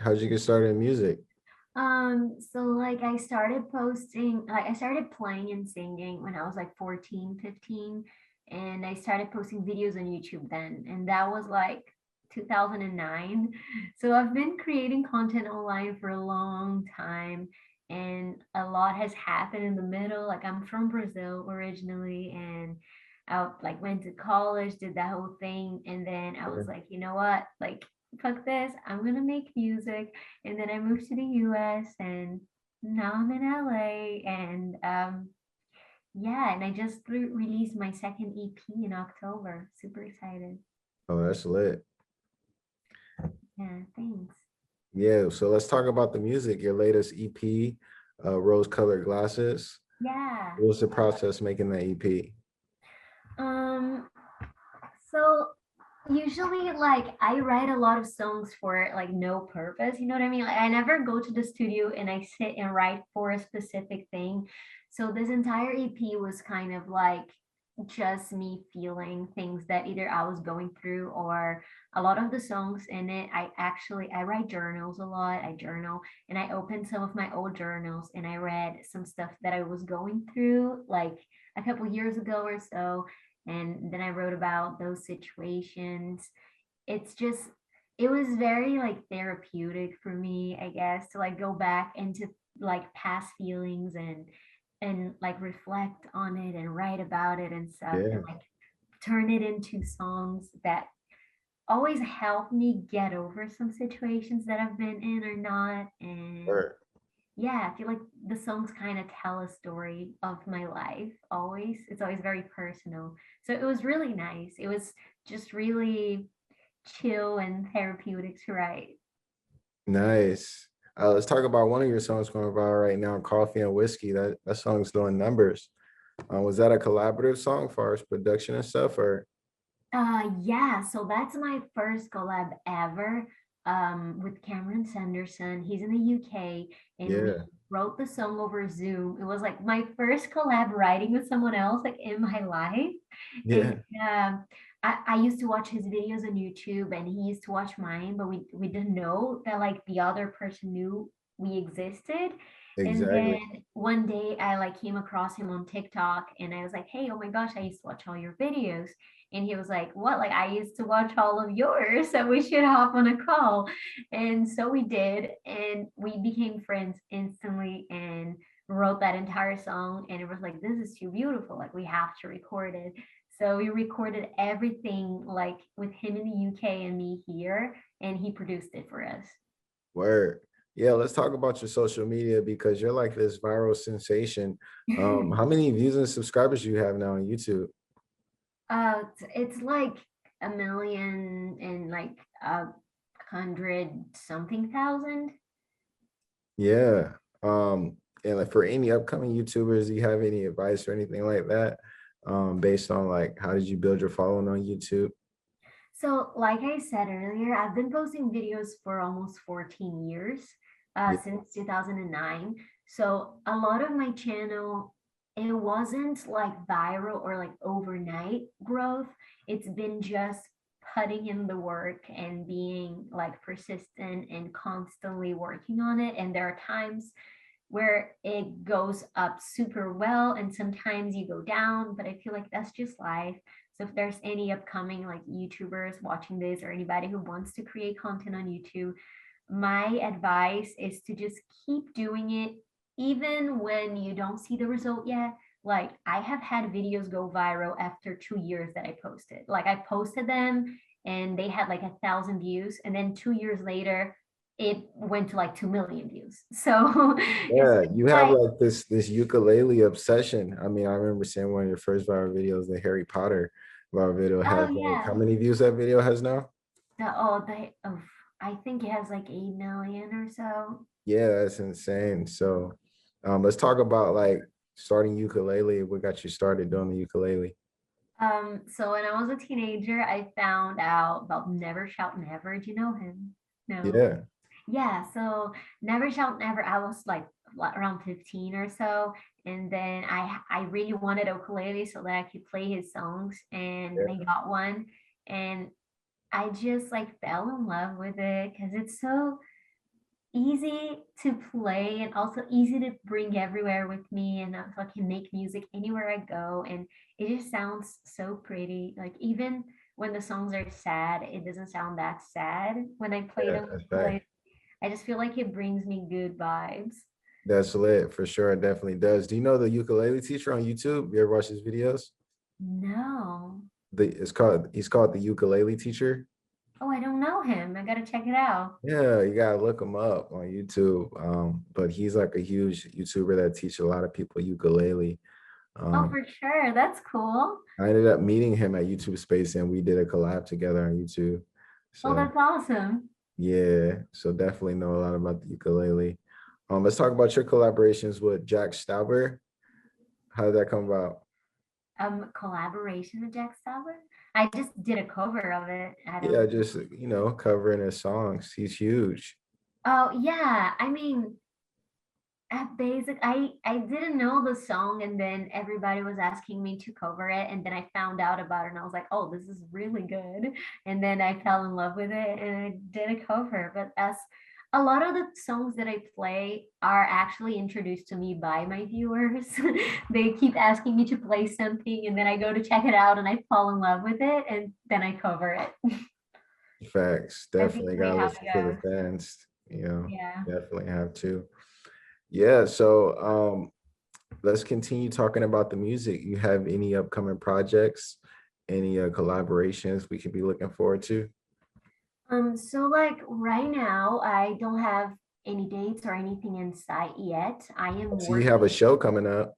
How'd you get started in music? So like I started posting, like I started playing and singing when I was like 14, 15, and I started posting videos on YouTube then, and that was like 2009. So I've been creating content online for a long time, and a lot has happened in the middle. Like I'm from Brazil originally, and I like went to college, did that whole thing, and then I was Yeah. like, you know what? Like fuck this, I'm gonna make music. And then I moved to the US and now I'm in LA. And yeah, and I just released my second EP in October. Super excited. Oh, that's lit. Yeah, thanks. Yeah, so let's talk about the music, your latest EP, Rose Colored Glasses. Yeah. What was the process making that EP? Um, so usually like I write a lot of songs for like no purpose, you know what I mean? Like I never go to the studio and I sit and write for a specific thing. So this entire EP was kind of like just me feeling things that either I was going through, or a lot of the songs in it I write journals a lot. I journal, and I opened some of my old journals and I read some stuff that I was going through like a couple years ago or so, and then I wrote about those situations. It's just, it was very like therapeutic for me, I guess, to like go back into like past feelings and like reflect on it and write about it and stuff, and Yeah. like turn it into songs that always help me get over some situations that I've been in or not. And Word. yeah, I feel like the songs kind of tell a story of my life always. It's always very personal. So it was really nice. It was just really chill and therapeutic to write. Nice. Let's talk about one of your songs going viral right now, Coffee and Whiskey. That song's doing numbers. Was that a collaborative song for our production and stuff, or? Yeah, so that's my first collab ever with Cameron Sanderson. He's in the UK, and we Yeah, wrote the song over Zoom. It was like my first collab writing with someone else like in my life. And yeah, um, I used to watch his videos on YouTube and he used to watch mine, but we didn't know that like the other person knew we existed. And exactly. then one day I like came across him on TikTok and I was like, hey, oh my gosh, I used to watch all your videos. And he was like, what? Like, I used to watch all of yours, so we should hop on a call. And so we did. And we became friends instantly and wrote that entire song. And it was like, this is too beautiful. Like, we have to record it. So we recorded everything like with him in the UK and me here. And he produced it for us. Word. Yeah, let's talk about your social media because you're like this viral sensation. How many views and subscribers you have now on YouTube? It's like a million and like a hundred something thousand. Yeah. And like for any upcoming YouTubers, do you have any advice or anything like that? Based on like how did you build your following on YouTube? So, like I said earlier, I've been posting videos for almost 14 years, Yeah, since 2009. So, a lot of my channel, it wasn't like viral or like overnight growth. It's been just putting in the work and being like persistent and constantly working on it. And there are times where it goes up super well and sometimes you go down, but I feel like that's just life. So if there's any upcoming like YouTubers watching this or anybody who wants to create content on YouTube, my advice is to just keep doing it even when you don't see the result yet. Like I have had videos go viral after 2 years that I posted. Like I posted them and they had like 1,000 views, and then 2 years later it went to like 2 million views. So it's yeah, you have like, like this ukulele obsession. I mean, I remember seeing one of your first viral videos, the Harry Potter viral video oh has like how yeah, many views that video has now? oh, I think it has like 8 million or so. Yeah, that's insane. So let's talk about like starting ukulele. What got you started doing the ukulele? So when I was a teenager, I found out about Never Shout Never. Do you know him? No. Yeah. Yeah, so Never Shout Never, I was like around 15 or so. And then I really wanted a ukulele so that I could play his songs. And then Yeah. I got one. And I just like fell in love with it because it's so easy to play and also easy to bring everywhere with me, and so I can make music anywhere I go, and it just sounds so pretty. Like even when the songs are sad, it doesn't sound that sad when I play Yeah, them with that's right. ukulele. I just feel like it brings me good vibes. That's lit for sure. It definitely does. Do you know the ukulele teacher on YouTube? You ever watch his videos? No. He's called the ukulele teacher. Oh, I don't know him. I gotta check it out. Yeah, you gotta look him up on YouTube. But he's like a huge YouTuber that teaches a lot of people ukulele. Oh, Um, for sure. That's cool. I ended up meeting him at YouTube Space and we did a collab together on YouTube. Oh, So that's awesome. yeah, so definitely know a lot about the ukulele. Let's talk about your collaborations with Jack Stauber. How did that come about? Collaboration with Jack Stauber. I just did a cover of it. I Yeah, don't. just covering his songs. He's huge. Oh yeah. I mean, I didn't know the song, and then everybody was asking me to cover it, and then I found out about it, and I was like, oh, this is really good. And then I fell in love with it, and I did a cover. But as a lot of the songs that I play are actually introduced to me by my viewers. They keep asking me to play something, and then I go to check it out, and I fall in love with it, and then I cover it. Facts. That's Definitely usually gotta how listen it to the goes. fans. Yeah. Definitely have to. Yeah, so let's continue talking about the music. You have any upcoming projects, any collaborations we could be looking forward to? So like right now, I don't have any dates or anything in sight yet. I am So you have a working. show coming up.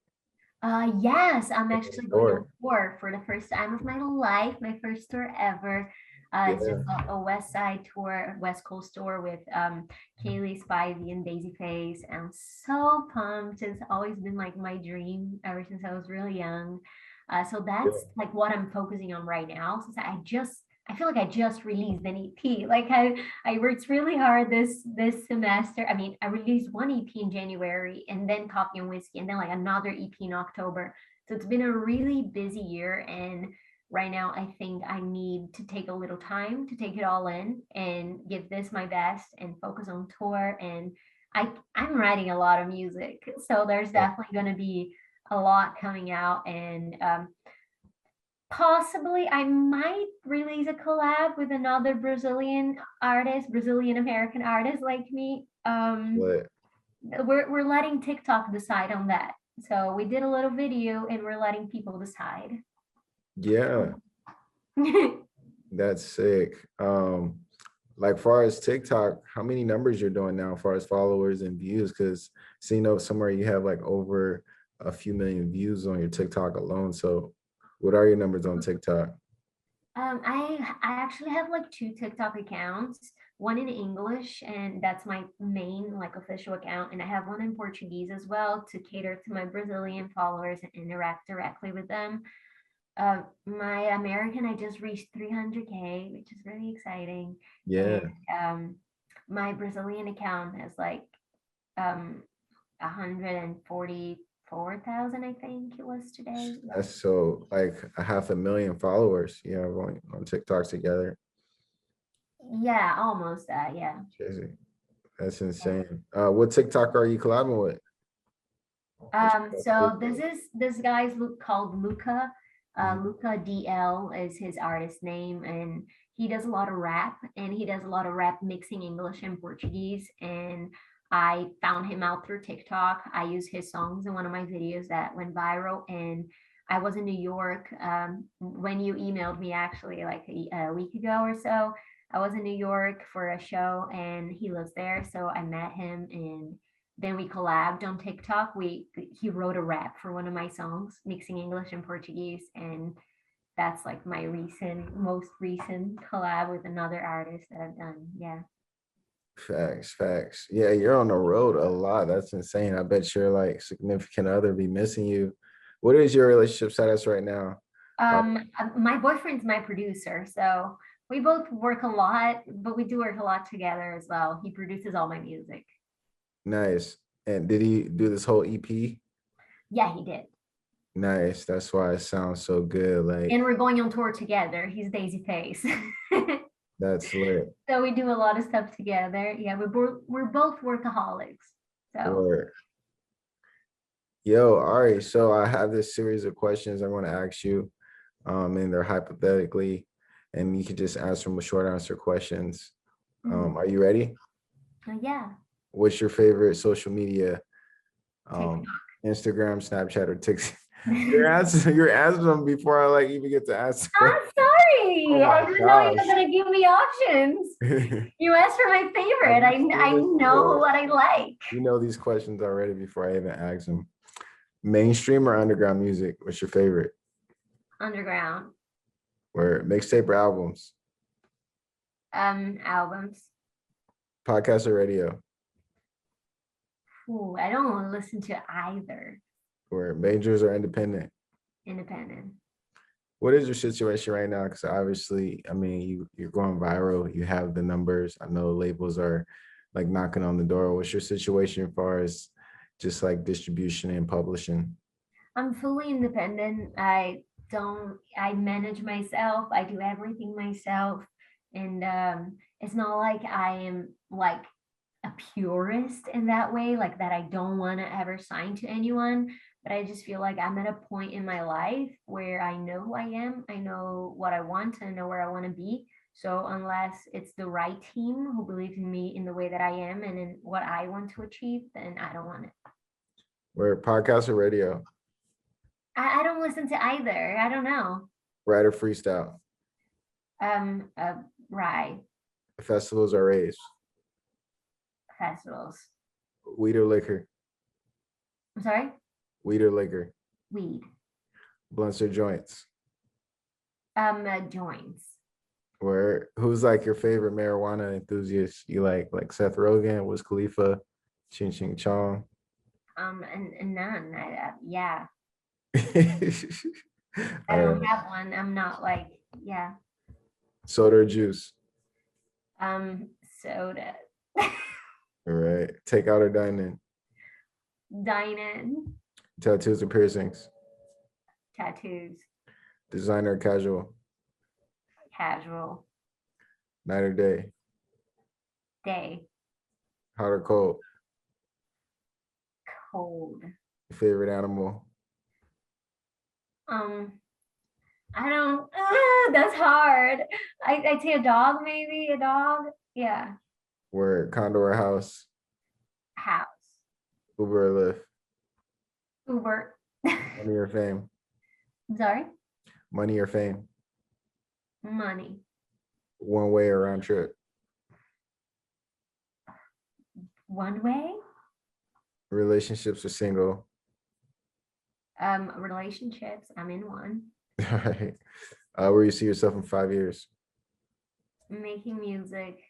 Yes, I'm actually going on Or tour for the first time of my life, my first tour ever. It's just yeah, a West Side tour, West Coast tour with Kaylee, Spivey, and Daisy Face. I'm so pumped. It's always been like my dream ever since I was really young. So yeah, that's like what I'm focusing on right now. Since I feel like I just released an EP. I worked really hard this semester. I mean, I released one EP in January, and then Coffee and Whiskey, and then like another EP in October. So it's been a really busy year, and right now I think I need to take a little time to take it all in and give this my best and focus on tour. And I'm writing a lot of music, so there's yeah. definitely going to be a lot coming out, and possibly I might release a collab with another Brazilian artist, Brazilian American artist like me. But We're letting TikTok decide on that. So we did a little video, and we're letting people decide. yeah, that's sick. Like far as TikTok, how many numbers you're doing now, as far as followers and views? Because seeing up somewhere you have like over a few million views on your TikTok alone. So, what are your numbers on TikTok? I actually have like two TikTok accounts, one in English, and that's my main like official account, and I have one in Portuguese as well to cater to my Brazilian followers and interact directly with them. My American, I just reached 300K, which is really exciting, and Yeah, um, my Brazilian account has like 144,000, I think it was today. Yeah. that's so like a 500,000 followers. Yeah, on TikTok together. Yeah, almost that. Yeah. Crazy. That's insane. What TikTok are you collabing with? So this guy's called Luca. Mhm. Luca DL is his artist name, and he does a lot of rap, and he does a lot of rap mixing English and Portuguese. And I found him out through TikTok. I used his songs in one of my videos that went viral, and I was in New York when you emailed me actually like a week ago or so. I was in New York for a show, and he lives there, so I met him, and then we collabed on TikTok. He wrote a rap for one of my songs, mixing English and Portuguese, and that's like my most recent collab with another artist that I've done. Yeah. Facts, facts. Yeah, you're on the road a lot. That's insane. I bet your like significant other be missing you. What is your relationship status right now? Uh, My boyfriend's my producer, so we both work a lot, but we do work a lot together as well. He produces all my music. nice. And did he do this whole EP? Yeah, he did. Nice. That's why it sounds so good. Like, And we're going on tour together. He's Daisy Face. That's lit. So we do a lot of stuff together. Yeah, we're both workaholics. So Or yo, all right. So I have this series of questions I want to ask you. And they're hypothetically, and you can just answer them with short answer questions. mhm. Are you ready? Yeah, What's your favorite social media? Um, TikTok. Instagram, Snapchat, or TikTok? You're answering them before I like even get to ask the I'm question. Oh sorry. my I didn't know you were gosh. gonna give me options. You asked for my Have favorite. you I seen this know before? what I like. You know these questions already before I even ask them. Mainstream or underground music? What's your favorite? Underground. Or mixtape or albums? Albums. Podcast or radio? Ooh, I don't want to listen to either. Or majors or independent? Independent. What is your situation right now? Because obviously, I mean, you're going viral. You have the numbers. I know labels are like knocking on the door. What's your situation as far as just like distribution and publishing? I'm fully independent. I manage myself. I do everything myself. And it's not like I am like a purist in that way, like that I don't want to ever sign to anyone. But I just feel like I'm at a point in my life where I know who I am, I know what I want, and I know where I want to be. So unless it's the right team who believes in me in the way that I am and in what I want to achieve, then I don't want it. Where podcast or radio? I don't listen to either. I don't know. Write or freestyle? Um, uh, right. Festivals or raves? Festivals. Weed or liquor? I'm sorry. Weed or liquor? Weed. Blunts or joints? Joints. Where who's like your favorite marijuana enthusiast? You like Seth Rogen, Wiz Khalifa, Ching Ching Chong? And none. Yeah. I All don't right. have one. I'm not like, yeah. Soda or juice? Soda. All right. Takeout or dine in? Dine in. Tattoos or piercings? Tattoos. Designer or casual? Casual. Night or day? Day. Hot or cold? Cold. Your favorite animal? Um, I don't, that's hard. I'd say a dog, maybe a dog. Yeah. Where condo or house? House. Uber or Lyft? Uber. Money or fame? Sorry. Money or fame? Money. One way or round trip? One way. Relationships or single? Relationships. I'm in one. All right. Where you see yourself in 5 years? Making music.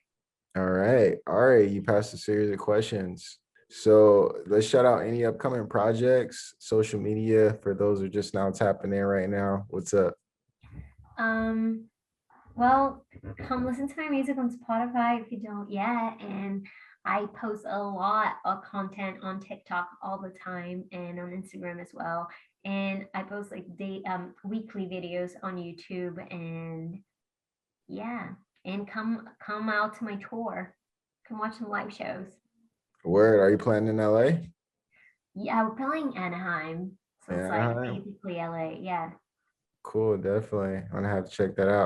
All right. All right. You passed a series of questions. So let's shout out any upcoming projects, social media for those who are just now tapping in right now. What's up? Um, well, come listen to my music on Spotify if you don't yet. And I post a lot of content on TikTok all the time and on Instagram as well. And I post like weekly videos on YouTube and yeah. And come out to my tour. Come watch some live shows. Word, are you planning in LA? Yeah, we're playing Anaheim. So it's like Anaheim? basically LA. Yeah. Cool, definitely. I'm gonna have to check that out.